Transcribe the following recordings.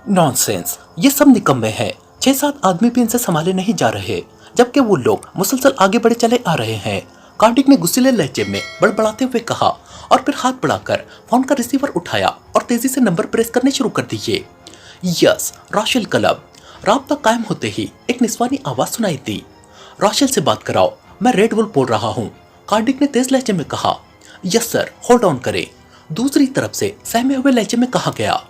Nonsense, ये सब निकम्मे हैं। 6-7 आदमी भी इनसे संभाले नहीं जा रहे, जबकि वो लोग मुसलसल आगे बढ़े चले आ रहे हैं। कार्डिक ने गुस्सीले लहजे में बड़बड़ाते हुए कहा और फिर हाथ बढ़ाकर फोन का रिसीवर उठाया और तेजी से नंबर प्रेस करने शुरू कर दिए। Yes, Rachel club. राब्ता कायम होते ही एक निस्वानी आवाज सुनाई दी। राशेल से बात कराओ, मैं रेड वुल्फ बोल रहा हूँ, कार्डिक ने तेज लहजे में कहा। यस सर, होल्ड ऑन करें, दूसरी तरफ से सहमे हुए लहजे में कहा गया।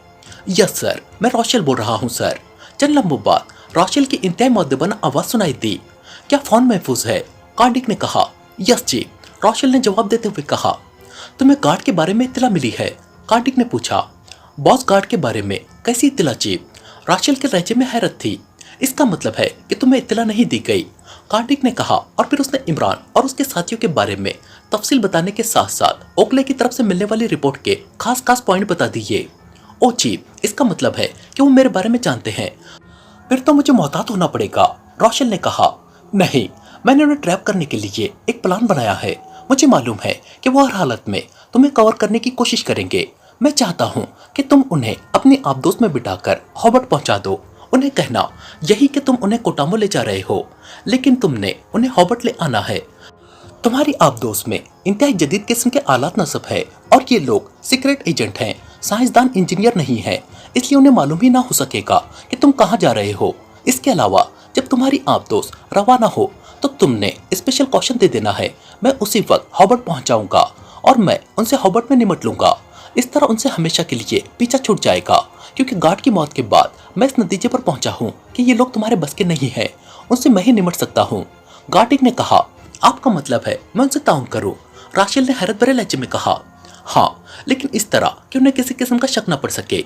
यस सर, मैं राशेल बोल रहा हूँ सर। चंद लम्बों बाद राशेल की इंतहाई मुअद्दबाना आवाज सुनाई दी। क्या फोन महफूज है? कार्डिक ने कहा। यस जी, राशेल ने जवाब देते हुए कहा। तुम्हें गार्ड के बारे में इत्तला मिली है? कार्डिक ने पूछा। बॉस गार्ड के बारे में कैसी इत्तला चीफ? राशेल के लहजे में हैरत थी। इसका मतलब है कि तुम्हें इत्तला नहीं दी गई, कार्डिक ने कहा और फिर उसने इमरान और उसके साथियों के बारे में तफसील बताने के साथ साथ ओकले की तरफ से मिलने वाली रिपोर्ट के खास खास पॉइंट बता दिए। ओ चीफ, इसका मतलब है कि वो मेरे बारे में जानते हैं। फिर तो मुझे मोहतात होना पड़ेगा, राशेल ने कहा। नहीं, मैंने उन्हें ट्रैप करने के लिए एक प्लान बनाया है। मुझे मालूम है कि वो हर हालत में तुम्हें कवर करने की कोशिश करेंगे। मैं चाहता हूँ कि तुम उन्हें अपनी आबदोश में बिठाकर हॉबर्ट पहुंचा दो। उन्हें कहना यही कि तुम उन्हें कोटामो ले जा रहे हो, लेकिन तुमने उन्हें हॉबर्ट ले आना है। तुम्हारी आबदोश में इंतहाई जदीद किस्म के आलात नस्ब है और ये लोग सीक्रेट एजेंट हैं, साइंसदान इंजीनियर नहीं है, इसलिए उन्हें मालूम ही ना हो सकेगा कि तुम कहाँ जा रहे हो। इसके अलावा जब तुम्हारी आबदोश रवाना हो तो तुमने स्पेशल कॉशन दे देना है। मैं उसी वक्त हॉबर्ट पहुंचाऊंगा और मैं उनसे हॉबर्ट में निमट लूंगा। इस तरह उनसे हमेशा के लिए पीछा छूट जाएगा, क्योंकि गार्ड की मौत के बाद मैं इस नतीजे पर पहुंचा हूं कि ये लोग तुम्हारे बस के नहीं है, उनसे मैं ही निमट सकता हूं। गार्डिक ने कहा। आपका मतलब है मैं उनसे ताउन करूं? राशेल ने हैरत भरे लहजे में कहा। हाँ, लेकिन इस तरह कि उन्हें किसी किस्म का शक न पड़ सके।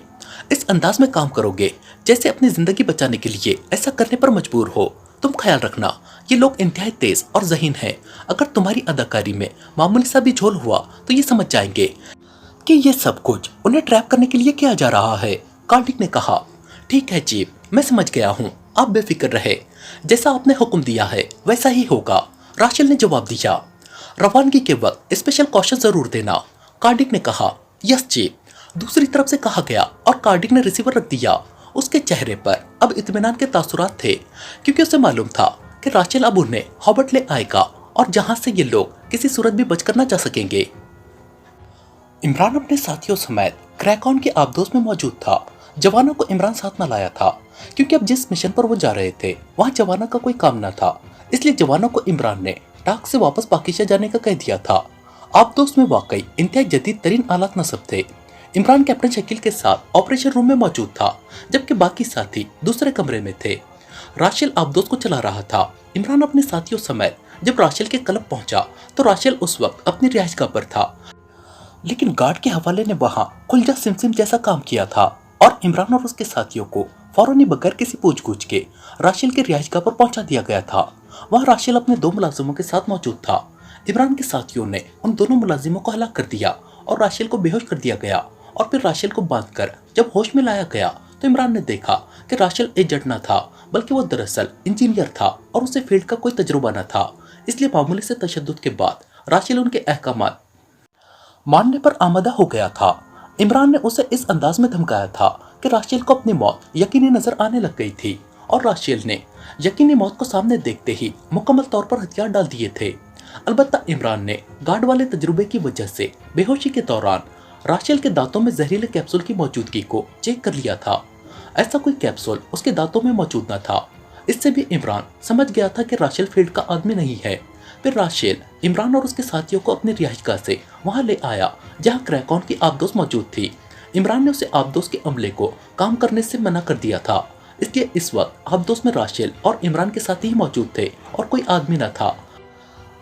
इस अंदाज में काम करोगे जैसे अपनी जिंदगी बचाने के लिए ऐसा करने पर मजबूर हो। तुम ख्याल रखना, ये लोग इंतहाई तेज और ज़हीन हैं। अगर तुम्हारी अदाकारी में मामूली सा भी झोल हुआ तो ये समझ जाएंगे कि ये सब कुछ उन्हें ट्रैप करने के लिए किया जा रहा है, कार्डिक ने कहा। ठीक है चीफ, मैं समझ गया हूँ, आप बेफिक्र रहे। जैसा आपने हुक्म दिया है वैसा ही होगा, राशेल ने जवाब दिया। रवानगी के वक्त स्पेशल कॉशन जरूर देना, कार्डिक ने कहा। यस चीफ, दूसरी तरफ से कहा गया और कार्डिक ने रिसीवर रख दिया। उसके चेहरे पर अब इत्मीनान के तासुरात थे, क्योंकि उसे मालूम था कि राशेल अब उन्हें हॉबर्ट ले आएगा और जहां से ये लोग किसी सूरत भी बचकर न जा सकेंगे। इमरान अपने साथियों समेत क्रैकऑन के आबदोश में मौजूद था। जवानों को इमरान साथ न लाया था, क्योंकि अब जिस मिशन पर वो जा रहे थे वहाँ जवानों का कोई काम न था, इसलिए जवानों को इमरान ने टाक से वापस पाकिस्तान जाने का कह दिया था। आबदोश में वाकई इंतहाई जदीद तरीन आलात नस्ब थे। इमरान कैप्टन शकील के साथ ऑपरेशन रूम में मौजूद था, जबकि बाकी साथी दूसरे कमरे में थे। राशेल आबदोश को चला रहा था। इमरान अपने साथियों समेत जब राशेल के क्लब पहुंचा तो राशेल उस वक्त अपनी रिहाइशगाह पर था, लेकिन गार्ड के हवाले ने वहां खुलजा सिमसिम जैसा काम किया था और इमरान और उसके साथियों को फौरन ही बगैर किसी पूछ-गछ के राशेल के रिहाइशगाह पर पहुंचा दिया गया था। वहां राशेल अपने 2 मुलाजिमों के साथ मौजूद था। इमरान के साथियों ने उन दोनों मुलाजिमों को हलाक कर दिया और राशेल को बेहोश कर दिया गया और फिर राशेल को बांधकर जब होश में लाया गया तो इमरान ने देखा कि राशेल एजेंट न था, बल्कि वो दरअसल इंजीनियर था और उसे फील्ड का कोई तजुर्बा न था। इसलिए मामूली से तशद्दुद के बाद राशेल उनके अहकामात मानने पर आमादा हो गया था। इमरान ने उसे इस अंदाज में धमकाया था कि राशेल को अपनी मौत यकीनी नजर आने लग गई थी और राशेल ने यकीनी मौत को सामने देखते ही मुकम्मल तौर पर हथियार डाल दिए थे। अलबत्ता इमरान ने गार्ड वाले तजुर्बे की वजह से बेहोशी के दौरान राशेल के दांतों में जहरीले कैप्सूल की मौजूदगी को चेक कर लिया था। ऐसा कोई कैप्सूल उसके दांतों में मौजूद न था। इससे भी इमरान समझ गया था कि राशेल फील्ड का आदमी नहीं है। फिर राशेल इमरान और उसके साथियों को अपनी रिहाइशगाह से वहां ले आया जहां क्रैकऑन की आबदोश मौजूद थी। इमरान ने उसे आबदोश के अमले को काम करने से मना कर दिया था, इसलिए इस वक्त आबदोश में राशेल और इमरान के साथी ही मौजूद थे और कोई आदमी न था।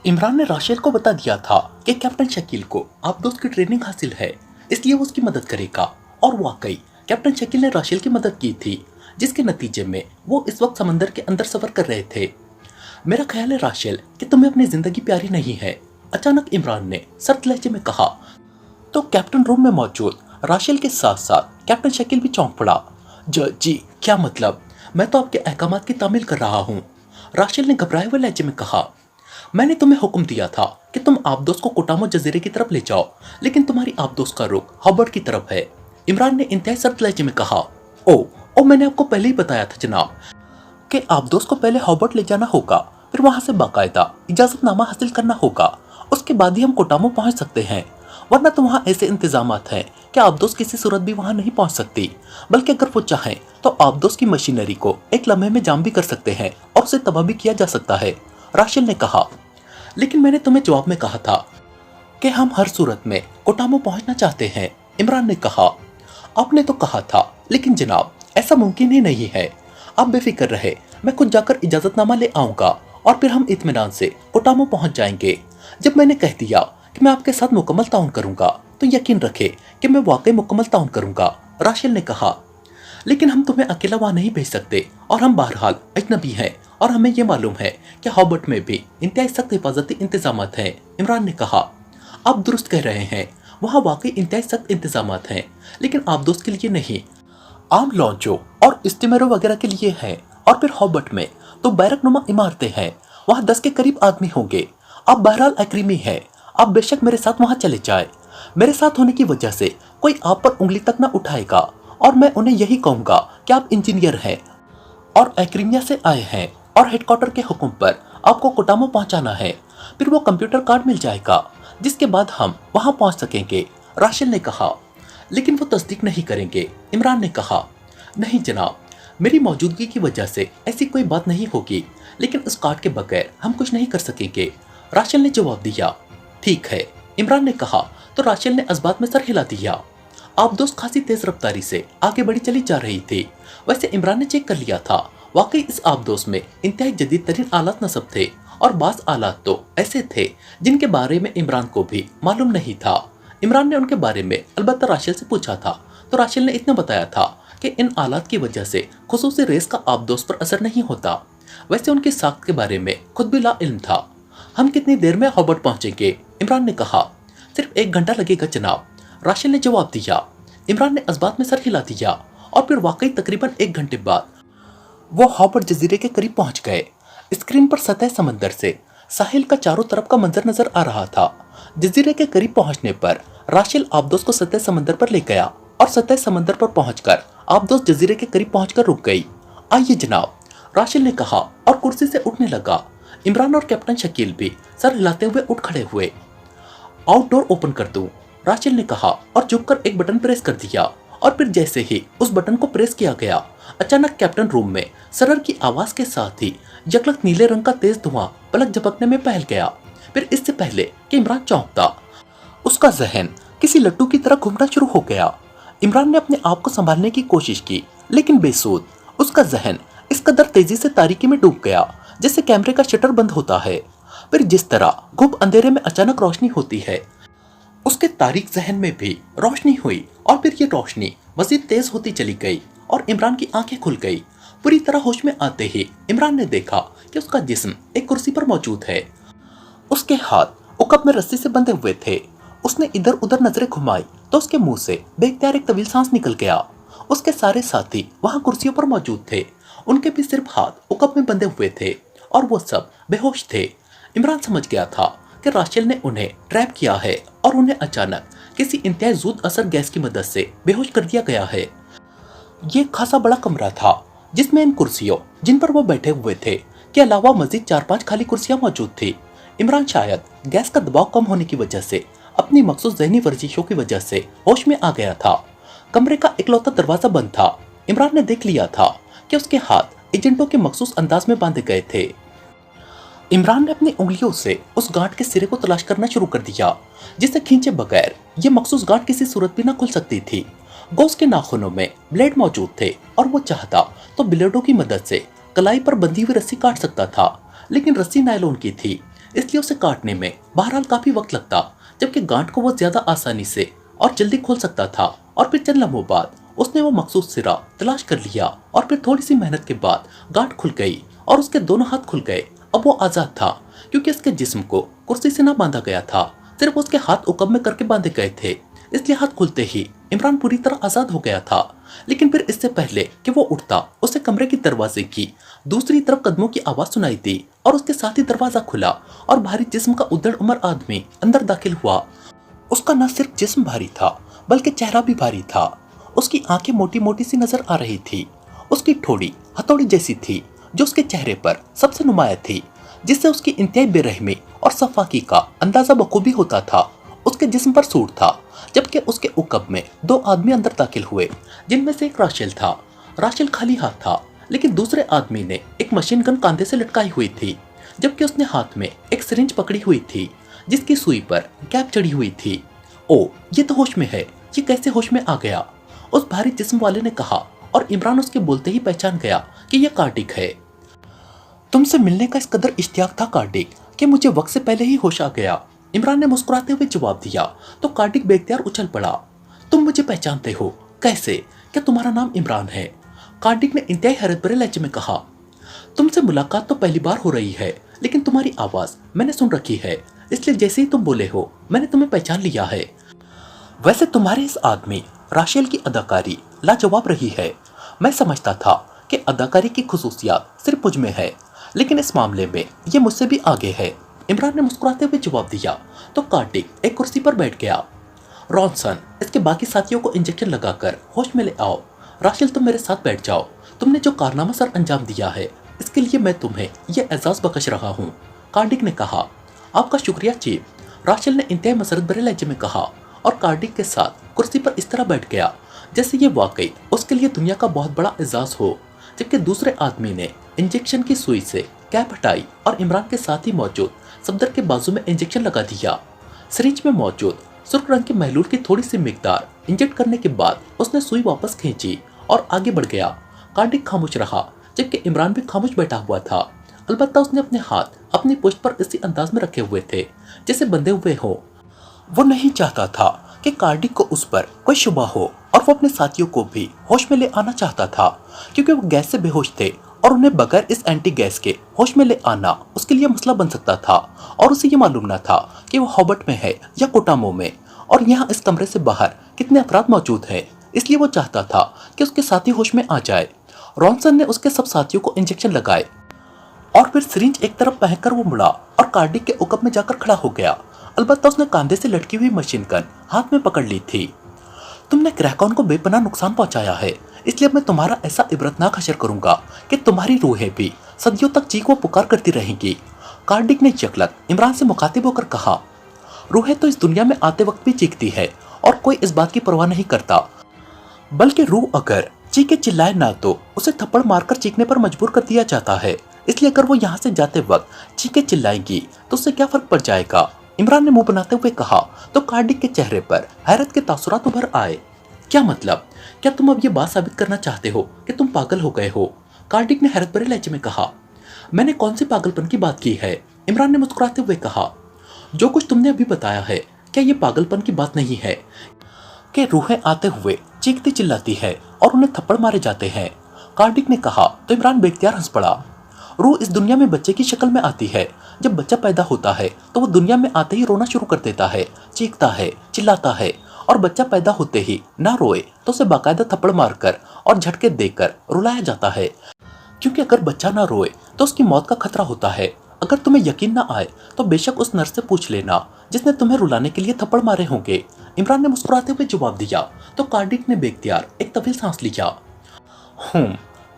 इमरान ने राशेल को बता दिया था कि कैप्टन शकील को आबदोश की ट्रेनिंग हासिल है, इसलिए वो उसकी मदद करेगा। और वाकई कैप्टन शकील ने राशेल की मदद की थी, जिसके नतीजे में वो इस वक्त समंदर के अंदर सफर कर रहे थे। मेरा ख्याल है राशेल कि तुम्हें अपनी जिंदगी प्यारी नहीं है, अचानक इमरान ने सर्द लहजे में कहा। तो कैप्टन रूम में मौजूद राशेल के साथ साथ कैप्टन शकील भी चौंक पड़ा। जी, क्या मतलब? मैं तो आपके अहकामात की तामील कर रहा हूँ, राशेल ने घबराए हुए लहजे में कहा। मैंने तुम्हें हुक्म दिया था कि तुम आबदोश को कोटामो जजीरे की तरफ ले जाओ, लेकिन तुम्हारी आबदोश का रुख हॉबर्ट की तरफ है, इमरान ने इंतहाई सर्द लहजे में कहा। और मैंने आपको पहले ही बताया था जनाब कि आबदोस को पहले हॉबर्ट ले जाना होगा, फिर वहां से बाकायदा इजाजतनामा हासिल करना होगा, उसके बाद ही हम कोटामो पहुंच सकते हैं। वरना तो वहां ऐसे इंतजामात हैं कि आबदोस किसी सूरत भी वहां नहीं पहुंच सकती, बल्कि अगर वो चाहें तो आबदोस की मशीनरी को एक लम्हे में जाम भी कर सकते हैं और उसे तबाह भी किया जा सकता है। राशेल ने कहा, लेकिन मैंने तुम्हें जवाब में कहा था कि हम हर सूरत में कोटामो पहुंचना चाहते हैं। इमरान ने कहा, आपने तो कहा था, लेकिन जनाब ऐसा मुमकिन ही नहीं है। आप बेफिक्र रहे, मैं खुद जाकर इजाजतनामा ले आऊंगा और फिर हम इत्मीनान से कोटामो पहुंच जाएंगे। जब मैंने कह दिया कि मैं आपके साथ मुकम्मल ताउन करूंगा तो यकीन रखे कि मैं वाकई मुकम्मल ताउन करूंगा। राशेल ने कहा, लेकिन हम तुम्हें अकेला वहां नहीं भेज सकते और हम बहरहाल अजनबी हैं और हमें यह मालूम है कि हॉबर्ट में भी इंतहाई सख्त हिफाजती इंतजामात हैं। इमरान ने कहा, आप दुरुस्त कह रहे हैं, वहाँ वाकई इंतहाई सख्त इंतजामात हैं, लेकिन आबदोस के लिए नहीं, आम लॉन्चों और इस्तीमरों वगैरह के लिए हैं। और फिर हॉबर्ट में तो बैरक नुमा इमारतें हैं, वहाँ 10 के करीब आदमी होंगे। आप बहरहाल अक्रीमी हैं, आप बेशक मेरे साथ वहाँ चले जाए। मेरे साथ होने की वजह से कोई आप पर उंगली तक न उठाएगा और मैं उन्हें यही कहूँगा कि आप इंजीनियर हैं और अक्रीमिया से आए हैं और हेडक्वार्टर के हुक्म पर आपको कोटामो पहुँचाना है। फिर वो कंप्यूटर कार्ड मिल जाएगा जिसके बाद हम वहाँ पहुँच सकेंगे। राशेल ने कहा, लेकिन वो तस्दीक नहीं करेंगे। इमरान ने कहा, नहीं जनाब, मेरी मौजूदगी की वजह से ऐसी कोई बात नहीं होगी, लेकिन उस कार्ड के बगैर हम कुछ नहीं कर सकेंगे। राशेल ने जवाब दिया, ठीक है। इमरान ने कहा तो राशेल ने इस बात में सर हिला दिया। आबदोस खासी तेज रफ्तारी से आगे बढ़ी चली जा रही थी। वैसे इमरान ने चेक कर लिया था, वाकई इस आबदोस में इंतहाई जदीद तरीन आलात नस्ब थे और बास आलात तो ऐसे थे जिनके बारे में इमरान को भी मालूम नहीं था। इमरान ने उनके बारे में अलबत्ता राशेल से पूछा था तो राशेल ने इतना बताया था कि इन आलात की वजह से खुसूसी रेस का आबदोस पर असर नहीं होता। वैसे उनकी साख्त के बारे में खुद भी ला इल्म था। हम कितनी देर में हॉबर्ट पहुंचेंगे? इमरान ने कहा, सिर्फ 1 घंटा लगेगा जनाब। राशेल ने जवाब दिया। इमरान ने इस बात में सर हिला दिया और फिर वाकई तकरीबन 1 घंटे बाद वो हॉबर्ट जजीरे के करीब पहुंच गए। स्क्रीन पर सतह समंदर से साहिल का चारों तरफ का मंजर नजर आ रहा था। जजीरे के करीब पहुंचने पर राशेल आबदोस को सतह समंदर पर ले गया और सतह समंदर पर पहुंचकर आबदोस जजीरे के करीब पहुंचकर रुक गई। आइए जनाब, राशेल ने कहा और कुर्सी से उठने लगा। इमरान और कैप्टन शकील भी सर हिलाते हुए उठ खड़े हुए। आउटडोर ओपन कर दूं, राशेल ने कहा और झुककर एक बटन प्रेस कर दिया और फिर जैसे ही उस बटन को प्रेस किया गया, अचानक कैप्टन रूम में सरर की आवाज के साथ ही यकलक नीले रंग का तेज धुआं पलक झपकने में फैल गया। फिर इससे पहले कि इमरान चौंकता, उसका जहन किसी लट्टू की तरह घूमना शुरू हो गया। इमरान ने अपने आप को संभालने की कोशिश की, लेकिन बेसूद। उसका जहन इस कदर तेजी से तारीकी में डूब गया जैसे कैमरे का शटर बंद होता है। फिर जिस तरह गुप अंधेरे में अचानक रोशनी होती है, उसके तारीक जहन में भी रोशनी हुई और फिर ये रोशनी मजीद तेज होती चली गई और इमरान की आंखें खुल गई। पूरी तरह होश में आते ही इमरान ने देखा कि उसका जिस्म एक कुर्सी पर मौजूद है। उसके हाथ उकब में रस्सी से बंधे हुए थे। उसने इधर उधर नजरें घुमाई तो उसके मुंह से बेख्तियार एक तवील सांस निकल गया। उसके सारे साथी वहां कुर्सियों पर मौजूद थे। उनके भी सिर्फ हाथ उकब में बंधे हुए थे और वो सब बेहोश थे। इमरान समझ गया था कि राशेल ने उन्हें ट्रैप किया है और उन्हें अचानक किसी इंतहाई ज़ूद असर गैस की मदद से बेहोश कर दिया गया है। ये खासा बड़ा कमरा था जिसमें इन कुर्सियों जिन पर वो बैठे हुए थे के अलावा मजीद 4-5 खाली कुर्सियां मौजूद थी। इमरान शायद गैस का दबाव कम होने की वजह से अपनी मखसूस ज़हनी वर्जिशों की वजह से होश में आ गया था। कमरे का इकलौता दरवाजा बंद था। इमरान ने देख लिया था कि उसके हाथ एजेंटों के मखसूस अंदाज में बांधे गए थे। इमरान ने अपनी उंगलियों से उस गांठ के सिरे को तलाश करना शुरू कर दिया जिसे खींचे बगैर ये मखसूस गांठ किसी सूरत भी न खुल सकती थी। गौस के नाखूनों में ब्लेड मौजूद थे और वो चाहता तो ब्लेडों की मदद से कलाई पर बंधी हुई रस्सी काट सकता था, लेकिन रस्सी नायलॉन की थी, इसलिए उसे काटने में बहरहाल काफी वक्त लगता, जबकि गांठ को वो ज्यादा आसानी से और जल्दी खोल सकता था। और फिर चंद लम्हों बाद उसने वो मखसूस सिरा तलाश कर लिया और फिर थोड़ी सी मेहनत के बाद गांठ खुल गई और उसके दोनों हाथ खुल गए। अब वो आजाद था क्योंकि उसके जिस्म को कुर्सी से ना बांधा गया था, सिर्फ उसके हाथ उकब में करके बांधे गए थे। इसलिए हाथ खुलते ही इमरान पूरी तरह आजाद हो गया था। लेकिन फिर इससे पहले कि वो उठता, उसे कमरे की दरवाजे की दूसरी तरफ कदमों की आवाज सुनाई दी और उसके साथ ही दरवाजा खुला और भारी जिस्म का उद्दड़ उमर आदमी अंदर दाखिल हुआ। उसका न सिर्फ जिस्म भारी था बल्कि चेहरा भी भारी था। उसकी आंखें मोटी मोटी सी नजर आ रही थी उसकी ठोड़ी हथौड़ी जैसी थी जो उसके चेहरे पर सबसे नुमाया थी, जिससे उसकी इंतहाई बेरहमी और सफाकी का अंदाजा बखूबी होता था। उसके जिस्म पर सूट था, जबकि उसके उकब में दो आदमी अंदर दाखिल हुए, जिनमें से एक राशेल था। राशेल खाली हाथ था, लेकिन दूसरे आदमी ने एक मशीन गन कांधे से लटकाई हुई थी, जबकि उसने हाथ में एक सिरिंज पकड़ी हुई थी जिसकी सुई पर कैप चढ़ी हुई थी। ओ, ये तो होश में है, ये कैसे होश में आ गया? उस भारी जिस्म वाले ने कहा, और इमरान उसके बोलते ही पहचान गया कि यह कार्डिक है। तुमसे मिलने का इस कदर इश्तियाक था कार्डिक कि मुझे वक्त से पहले ही होश आ गया, इमरान ने मुस्कुराते हुए जवाब दिया। तो कार्डिक बेख्तियार उछल पड़ा। तुम मुझे पहचानते हो? कैसे? क्या तुम्हारा नाम इमरान है? कार्डिक ने इंतहाई हैरत भरे लहजे में कहा। तुमसे मुलाकात तो पहली बार हो रही है, लेकिन तुम्हारी आवाज मैंने सुन रखी है, इसलिए जैसे ही तुम बोले हो मैंने तुम्हें पहचान लिया है। वैसे तुम्हारे इस आदमी राशेल की अदाकारी लाजवाब रही है। मैं समझता था कि अदाकारी की खुसूसियात सिर्फ मुझ में है, लेकिन इस मामले में ये मुझसे भी आगे है, इमरान ने मुस्कुराते हुए जवाब दिया। तो कार्डिक एक कुर्सी पर बैठ गया। रॉनसन, इसके बाकी साथियों को इंजेक्शन लगाकर होश में ले आओ। राशेल, तुम मेरे साथ बैठ जाओ। तुमने जो कारनामा सर अंजाम दिया है, इसके लिए मैं तुम्हें यह एजाज बख्श रहा हूँ, कार्डिक ने कहा। आपका शुक्रिया चीफ, राशेल ने इंतहाई मसरत भरे लहजे में कहा, और कार्डिक के साथ कुर्सी पर इस तरह बैठ गया जैसे ये वाकई उसके लिए दुनिया का बहुत बड़ा एजाज हो। जबकि दूसरे आदमी ने इंजेक्शन की सुई से कैप हटाई और इमरान के साथ ही मौजूद सफदर के बाजू में इंजेक्शन लगा दिया। सिरिंज में मौजूद सुर्ख रंग के महलूल की थोड़ी सी मिकदार इंजेक्ट करने के बाद उसने सुई वापस खींची और आगे बढ़ गया। कार्डिक खामोश रहा, जबकि इमरान भी खामोश बैठा हुआ था। अलबत्ता उसने अपने हाथ अपनी पुश्त पर इसी अंदाज में रखे हुए थे जैसे बंधे हुए हो। वो नहीं चाहता था कि कार्डिक को उस पर कोई शुबा हो, और वो अपने साथियों को भी होश में ले आना चाहता था, क्योंकि वो गैस से बेहोश थे और उन्हें बगैर इस एंटी गैस के होश में ले आना उसके लिए मसला बन सकता था। और उसे ये मालूम न था कि वो हॉबर्ट में है या कोटामो में, और यहाँ इस कमरे से बाहर कितने अफराद मौजूद हैं। इसलिए वो चाहता था कि उसके साथी होश में आ जाए। रॉनसन ने उसके सब साथियों को इंजेक्शन लगाए और फिर सिरिंज एक तरफ पहनकर वो मुड़ा और कार्डिक के उकब में जाकर खड़ा हो गया। अलबत्ता उसने कंधे से लटकी हुई मशीन गन हाथ में पकड़ ली थी। तुमने क्रैकॉन को बेपनाह नुकसान पहुंचाया है, इसलिए मैं तुम्हारा ऐसा इबरतनाक हशर करूंगा कि तुम्हारी रूहें भी सदियों तक चीख व पुकार करती रहेंगी, कार्डिक ने यकलक इमरान से मुखातिब होकर कहा। रूहें तो इस दुनिया में आते वक्त भी चीखती है और कोई इस बात की परवाह नहीं करता, बल्कि रूह अगर चीखे चिल्लाए ना तो उसे थप्पड़ मारकर चीखने पर मजबूर कर दिया जाता है। इसलिए अगर वो यहाँ से जाते वक्त चीखे चिल्लाएंगी तो उससे क्या फर्क पड़ जाएगा, इमरान ने मुंह बनाते हुए कहा। तो कार्डिक के चेहरे पर हैरत के तासुरात उभर आए। क्या मतलब? क्या तुम अब ये बात साबित करना चाहते हो कि तुम पागल हो गए हो? कार्डिक ने हैरत भरे लहजे में कहा। मैंने कौन सी पागलपन की बात की है, इमरान ने मुस्कुराते हुए कहा। जो कुछ तुमने अभी बताया है, क्या ये पागलपन की बात नहीं है कि रूहें आते हुए चीखती चिल्लाती है और उन्हें थप्पड़ मारे जाते हैं, कार्डिक ने कहा। तो इमरान बेख्तियार हंस पड़ा। रूह इस दुनिया में बच्चे की शक्ल में आती है। जब बच्चा पैदा होता है तो वो दुनिया में आते ही रोना शुरू कर देता है, चीखता है, चिल्लाता है, और बच्चा पैदा होते ही ना रोए तो उसे बाकायदा थप्पड़ मारकर और झटके देकर रुलाया जाता है, क्योंकि अगर बच्चा ना रोए तो उसकी मौत का खतरा होता है। अगर तुम्हें यकीन ना आए तो बेशक उस नर्स से पूछ लेना जिसने तुम्हें रुलाने के लिए थप्पड़ मारे होंगे, इमरान ने मुस्कुराते हुए जवाब दिया। तो कार्डिक ने बेख्तियार एक तवील सांस लिया।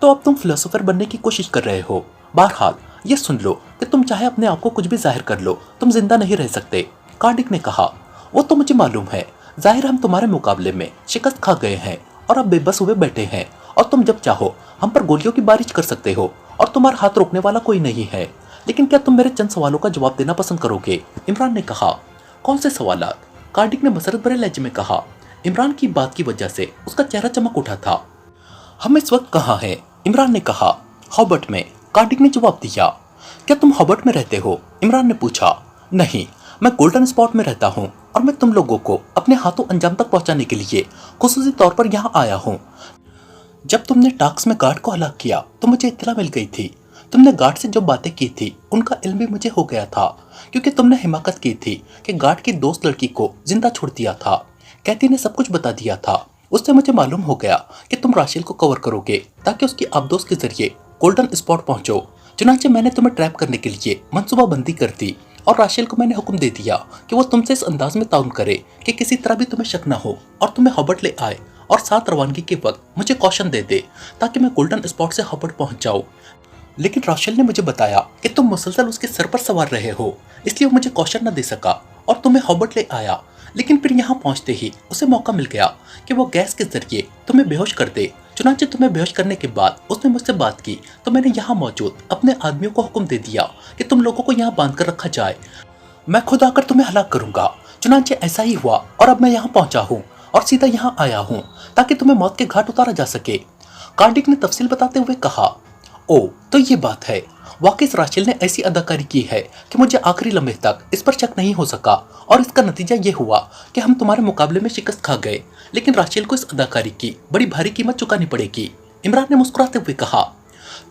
तो अब तुम फिलोसोफर बनने की कोशिश कर रहे हो। बहरहाल ये सुन लो कि तुम चाहे अपने आप को कुछ भी जाहिर कर लो, तुम जिंदा नहीं रह सकते, कार्डिक ने कहा। वो तो मुझे मालूम है, जाहिर हम तुम्हारे मुकाबले में शिकस्त खा गए हैं और अब बेबस हुए बैठे हैं, और तुम जब चाहो हम पर गोलियों की बारिश कर सकते हो और तुम्हारा हाथ रोकने वाला कोई नहीं है। लेकिन क्या तुम मेरे चंद सवालों का जवाब देना पसंद करोगे, इमरान ने कहा। कौन से सवालात, कार्डिक ने मसरत भरे लहजे में कहा। इमरान की बात की वजह से उसका चेहरा चमक उठा था। हम इस वक्त कहाँ हैं, इमरान ने कहा। हॉबर्ट में, कार्डिक ने जवाब दिया। क्या तुम हॉबर्ट में रहते हो, इमरान ने पूछा। नहीं, मैं गोल्डन स्पॉट में रहता हूँ और मैं तुम लोगों को अपने हाथों अंजाम तक पहुंचाने के लिए खुसूसी तौर पर यहाँ आया हूँ। जब तुमने टाक्स में गार्ड को हलाक किया तो मुझे इत्तला मिल गई थी। तुमने गार्ड से जो बातें की थी उनका इल्म भी मुझे हो गया था, क्योंकि तुमने हिमाकत की थी कि गार्ड की दोस्त लड़की को जिंदा छोड़ दिया था। कैथी ने सब कुछ बता दिया था। उससे मुझे मालूम हो गया कि तुम राशेल को कवर करोगे ताकि उसकी आबदोश के जरिए गोल्डन स्पॉट पहुंचो। चुनांचे मैंने तुम्हें ट्रैप करने के लिए मंसूबाबंदी कर दी और राशेल को मैंने हुक्म दे दिया कि वो तुमसे इस अंदाज में ताउन करे कि किसी तरह भी तुम्हें शक न हो और तुम्हें हॉबर्ट ले आए और साथ रवानगी के वक्त मुझे कॉशन दे दे ताकि मैं गोल्डन स्पॉट से हॉवर्ड पहुंच जाऊं। लेकिन राशेल ने मुझे बताया कि तुम मुसलसल उसके सर पर सवार रहे हो, इसलिए वो मुझे कॉशन न दे सका और तुम्हें हॉवर्ड ले आया। लेकिन फिर यहाँ पहुंचते ही उसे मौका मिल गया कि वो गैस के जरिए तुम्हें बेहोश कर दे। चुनांचे तुम्हें बेहोश करने के बाद उसने मुझसे बात की तो मैंने यहाँ मौजूद अपने आदमियों को हुक्म दे दिया कि तुम लोगों को यहाँ बांध कर रखा जाए, मैं खुद आकर तुम्हें हलाक करूंगा। चुनांचे ऐसा ही हुआ और अब मैं यहाँ पहुंचा हूँ और सीधा यहाँ आया हूँ ताकि तुम्हें मौत के घाट उतारा जा सके। कार्डिक ने तफसील बताते हुए कहा, ओ तो ये बात है। वाकई राशेल ने ऐसी अदाकारी की है कि मुझे आखिरी लम्हे तक इस पर शक नहीं हो सका और इसका नतीजा ये हुआ कि हम तुम्हारे मुकाबले में शिकस्त खा गए। लेकिन राशेल को इस अदाकारी की बड़ी भारी कीमत चुकानी पड़ेगी। इमरान ने मुस्कुराते हुए कहा,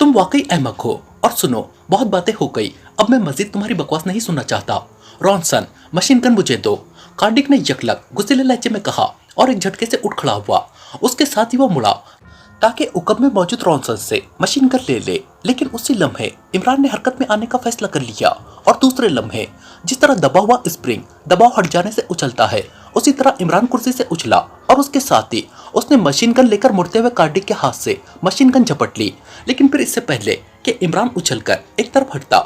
तुम वाकई अहमक हो। और सुनो, बहुत बातें हो गई, अब मैं मजीद तुम्हारी बकवास नहीं सुनना चाहता। रॉनसन, मशीन गन मुझे दो। कार्डिक ने यकलक गुस्सेले लहजे में कहा और एक झटके से उठ खड़ा हुआ। उसके साथ ही वो मुड़ा ताकि उकब में मौजूद रॉनसन से मशीन गन ले ले। लेकिन उसी लम्हे इमरान ने हरकत में आने का फैसला कर लिया और दूसरे लम्हे जिस तरह दबा हुआ स्प्रिंग दबाव हट जाने से उछलता है, उसी तरह इमरान कुर्सी से उछला और उसके साथ ही उसने मशीन गन लेकर मुड़ते हुए कार्डिक के हाथ से मशीन गन झपट ली। लेकिन फिर इससे पहले कि इमरान उछलकर एक तरफ हटता,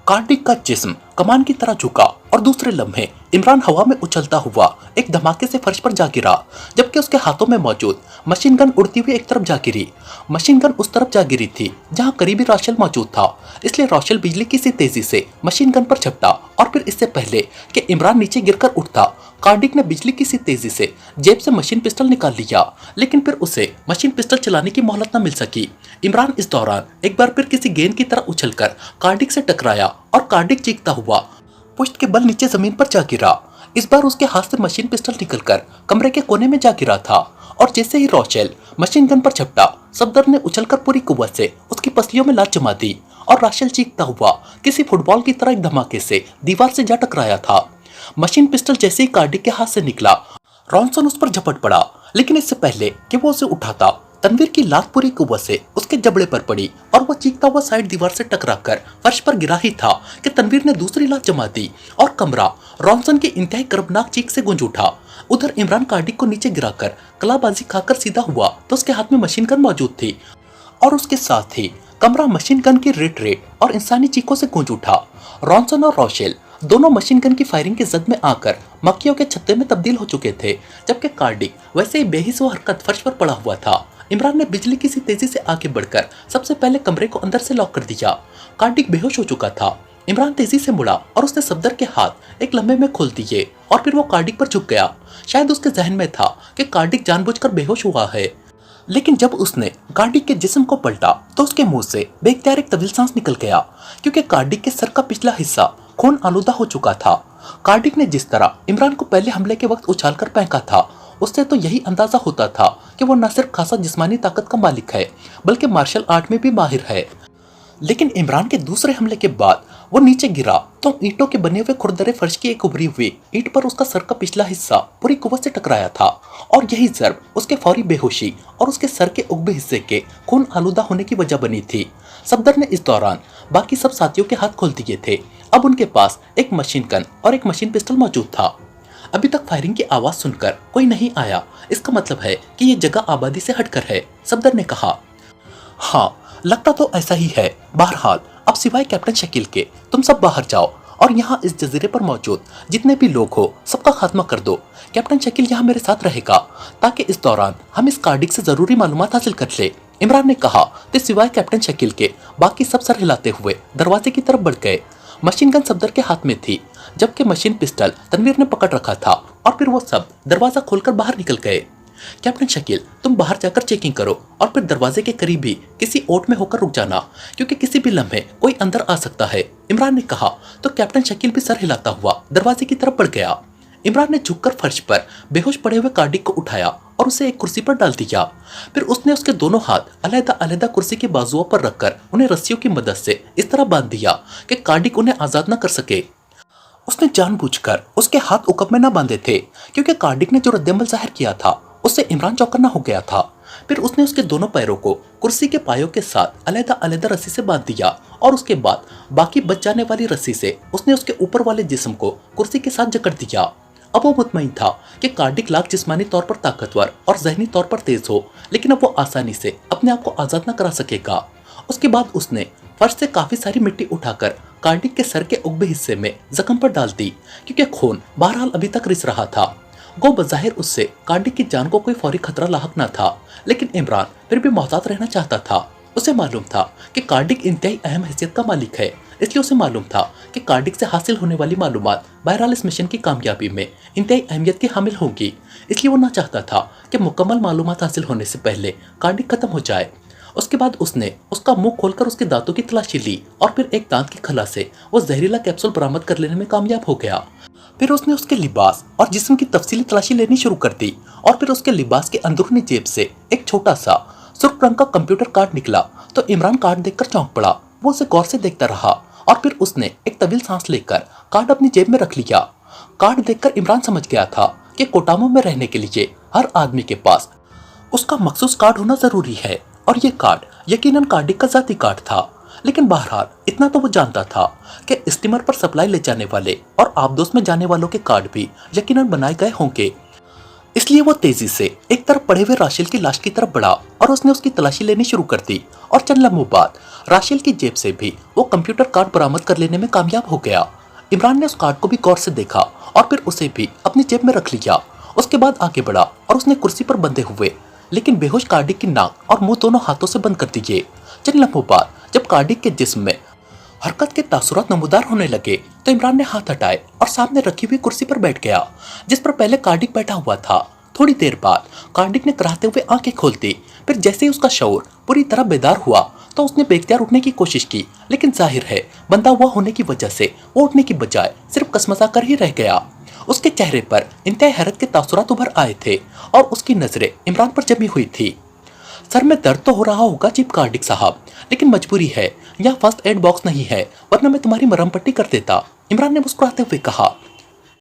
कार्डिक का जिस्म कमान की तरह झुका और दूसरे लम्हे इमरान हवा में उछलता हुआ एक धमाके से फर्श पर जा गिरा, जबकि उसके हाथों में मौजूद मशीन गन उड़ती हुई एक तरफ जा गिरी। मशीन गन उस तरफ जा गिरी थी जहां करीबी राशेल मौजूद था, इसलिए राशेल बिजली की सी तेजी से मशीन गन पर झपटा और फिर इससे पहले कि इमरान नीचे गिरकर उठता, कार्डिक ने बिजली की सी तेजी से जेब से मशीन पिस्टल निकाल लिया। लेकिन फिर उसे मशीन पिस्टल चलाने की मोहलत न मिल सकी। इमरान इस दौरान एक बार फिर किसी गेंद की तरह उछलकर कार्डिक से टकराया और कार्डिक चीखता हुआ पुश्त के बल नीचे जमीन पर जा गिरा। इस बार उसके हाथ से मशीन पिस्टल निकलकर कमरे के कोने में जा गिरा था और जैसे ही राशेल मशीन गन पर झपटा, सफदर ने उछलकर पूरी कुव्वत से उसकी पसलियों में लात जमा दी और राशेल चीखता हुआ किसी फुटबॉल की तरह एक धमाके से दीवार से जा टकराया था। मशीन पिस्टल जैसे ही कार्डिक के हाथ से निकला, रॉनसन उस पर झपट पड़ा। लेकिन इससे पहले कि वो उसे उठाता, तनवीर की लात पूरी कुव्वत से उसके जबड़े पर पड़ी और वो चीखता हुआ साइड दीवार से टकराकर फर्श पर गिरा ही था कि तनवीर ने दूसरी लात जमा दी और कमरा रॉनसन की इंतहाई कर्बनाक चीख से गूंज उठा। उधर इमरान कार्डिक को नीचे गिराकर कलाबाजी खाकर सीधा हुआ तो उसके हाथ में मशीन गन मौजूद थी और उसके साथ ही कमरा मशीन गन की रेट रेट और इंसानी चीखों से गूंज उठा। रॉनसन और राशेल दोनों मशीन गन की फायरिंग की जद में आकर मक्खियों के छत्ते में तब्दील हो चुके थे, जबकि कार्डिक वैसे ही बेहिस व हरकत फर्श पर पड़ा हुआ था। इमरान ने बिजली की सी तेजी से आगे बढ़कर सबसे पहले कमरे को अंदर से लॉक कर दिया। कार्डिक बेहोश हो चुका था। इमरान तेजी से मुड़ा और उसने सफदर के हाथ एक लम्हे में खोल दिए और फिर वो कार्डिक पर झुक गया। शायद उसके जहन में था कि कार्डिक जानबूझकर बेहोश हुआ है। लेकिन जब उसने कार्डिक के जिस्म को पलटा तो उसके मुंह से बेख्तियार एक तवील सांस निकल गया, क्योंकि कार्डिक के सर का पिछला हिस्सा खून आलूदा हो चुका था। कार्डिक ने जिस तरह इमरान को पहले हमले के वक्त उछालकर फेंका था, उससे तो यही अंदाजा होता था कि वो न सिर्फ खासा जिस्मानी ताकत का मालिक है बल्कि मार्शल आर्ट में भी माहिर है। लेकिन इमरान के दूसरे हमले के बाद वो नीचे गिरा तो ईंटों के बने हुए खुरदरे फर्श की एक उभरी हुई ईंट पर उसका सर का पिछला हिस्सा पूरी कुव्वत से टकराया था और यही जर्ब उसके फौरी बेहोशी और उसके सर के उगबे हिस्से के खून आलूदा होने की वजह बनी थी। सफदर ने इस दौरान बाकी सब साथियों के हाथ खोल दिए थे। अब उनके पास एक मशीन गन और एक मशीन पिस्टल मौजूद था। अभी तक फायरिंग की आवाज सुनकर कोई नहीं आया, इसका मतलब है कि ये जगह आबादी से हटकर है, सफदर ने कहा। हाँ, लगता तो ऐसा ही है। बहरहाल अब सिवाय कैप्टन शकील के तुम सब बाहर जाओ और यहाँ इस जजीरे पर मौजूद जितने भी लोग हो सबका खात्मा कर दो। कैप्टन शकील यहाँ मेरे साथ रहेगा ताकि इस दौरान हम इस कार्डिक से जरूरी मालूमात हासिल कर ले। इमरान ने कहा तो सिवाय कैप्टन शकील के बाकी सब सर हिलाते हुए दरवाजे की तरफ बढ़ गए। मशीन गन सफदर के हाथ में थी, जबकि मशीन पिस्टल तनवीर ने पकड़ रखा था और फिर वो सब दरवाजा खोलकर बाहर निकल गए। कैप्टन शकील, तुम बाहर जाकर चेकिंग करो और फिर दरवाजे के करीब ही किसी ओट में होकर रुक जाना, क्योंकि किसी भी लम्हे कोई अंदर आ सकता है, इमरान ने कहा। तो कैप्टन शकील भी सर हिलाता हुआ दरवाजे की तरफ बढ़ गया। इमरान ने झुककर फर्श पर बेहोश पड़े हुए कार्डिक को उठाया और उसे एक कुर्सी पर डाल दिया। फिर उसने उसके दोनों हाथ अलग-अलग कुर्सी के बाजुओं पर रखकर उन्हें रस्सियों की मदद से इस तरह बांध दिया कि कार्डिक उन्हें आजाद न कर सके। उसने जानबूझकर उसके हाथ उकब में न बांधे थे, क्योंकि कार्डिक ने जो रद्दअमल जाहिर किया था उससे इमरान चौकन्ना हो गया था। फिर उसने उसके दोनों पैरों को कुर्सी के पायों के साथ अलग-अलग रस्सी से बांध दिया और उसके बाद बाकी बच जाने वाली रस्सी से उसने उसके ऊपर वाले जिस्म को कुर्सी के साथ जकड़ दिया। अब वो मुतमईन था कि कार्डिक लाख जिस्मानी तौर पर ताकतवर और जहनी तौर पर तेज हो, लेकिन अब वो आसानी से अपने आप को आजाद न करा सकेगा। उसके बाद उसने फर्श से काफी सारी मिट्टी उठाकर कार्डिक के सर के उगबे हिस्से में जख्म पर डाल दी, क्योंकि खून बहरहाल अभी तक रिस रहा था। गो बज़ाहिर उससे कार्डिक की जान को कोई फौरी खतरा लाहक न था, लेकिन इमरान फिर भी मोहतात रहना चाहता था। उसे मालूम था कि कार्डिक इंतहाई अहम हैसियत का मालिक है, इसलिए उसे मालूम था कि कार्डिक से हासिल होने वाली मालूमात बहरहाल इस मिशन की कामयाबी में इंतहाई अहमियत की हामिल होंगी। इसलिए वो ना चाहता था कि मुकम्मल मालूमात हासिल होने से पहले कार्डिक खत्म हो जाए। उसके बाद उसने उसका मुंह खोलकर उसके दांतों की तलाशी ली और फिर एक दांत की खला से वो जहरीला कैप्सूल बरामद कर लेने में कामयाब हो गया। फिर उसने उसके लिबास और जिस्म की तफसीली तलाशी लेनी शुरू कर दी और फिर उसके लिबास के अंदरूनी जेब से एक छोटा सा सुर्ख रंग का कंप्यूटर कार्ड निकला तो इमरान कार्ड देखकर चौंक पड़ा। वो उसे गौर से देखता रहा और फिर उसने एक तवील सांस लेकर कार्ड अपनी जेब में रख लिया। कार्ड देखकर इमरान समझ गया था कि कोटामो में रहने के लिए हर आदमी के पास उसका मखसूस कार्ड होना जरूरी है और ये कार्ड यकीनन कार्डिक का जाती कार्ड था। लेकिन बहरहाल इतना तो वो जानता था कि स्टीमर पर सप्लाई ले जाने वाले और आबदोस में जाने वालों के कार्ड भी यकीनन बनाए गए होंगे। इसलिए वो तेजी से एक तरफ पड़े हुए राशिल की लाश की तरफ बढ़ा और उसने उसकी तलाशी लेनी शुरू कर दी और चंद लम्हों बाद राशिल की जेब से भी वो कंप्यूटर कार्ड बरामद कर लेने में कामयाब हो गया। इमरान ने उस कार्ड को भी गौर से देखा और फिर उसे भी अपनी जेब में रख लिया। उसके बाद आगे बढ़ा और उसने कुर्सी पर बंधे हुए लेकिन बेहोश कार्डिक की नाक और मुंह दोनों हाथों से बंद कर दिए। चंद लम्हों बाद जब कार्डिक के जिस्म में हरकत के तासुरात नमूदार होने लगे तो इमरान ने हाथ हटाए और सामने रखी हुई कुर्सी पर बैठ गया जिस पर पहले कार्डिक बैठा हुआ था। थोड़ी देर बाद कार्डिक ने कराहते हुए आंखें खोल दी। फिर जैसे ही उसका शऊर पूरी तरह बेदार हुआ तो उसने बेख्तियार उठने की कोशिश की, लेकिन जाहिर है बंधा हुआ होने की वजह से वो उठने की बजाय सिर्फ कसमसा कर ही रह गया। उसके चेहरे पर इंतहाई हैरत के तासुरात उभर आए थे और उसकी नजरें इमरान पर जमी हुई थी। सर में दर्द तो हो रहा होगा चीफ कार्डिक साहब, लेकिन मजबूरी है, यहाँ फर्स्ट एड बॉक्स नहीं है, वरना मैं तुम्हारी मरहम पट्टी कर देता, इमरान ने मुस्कुराते हुए कहा।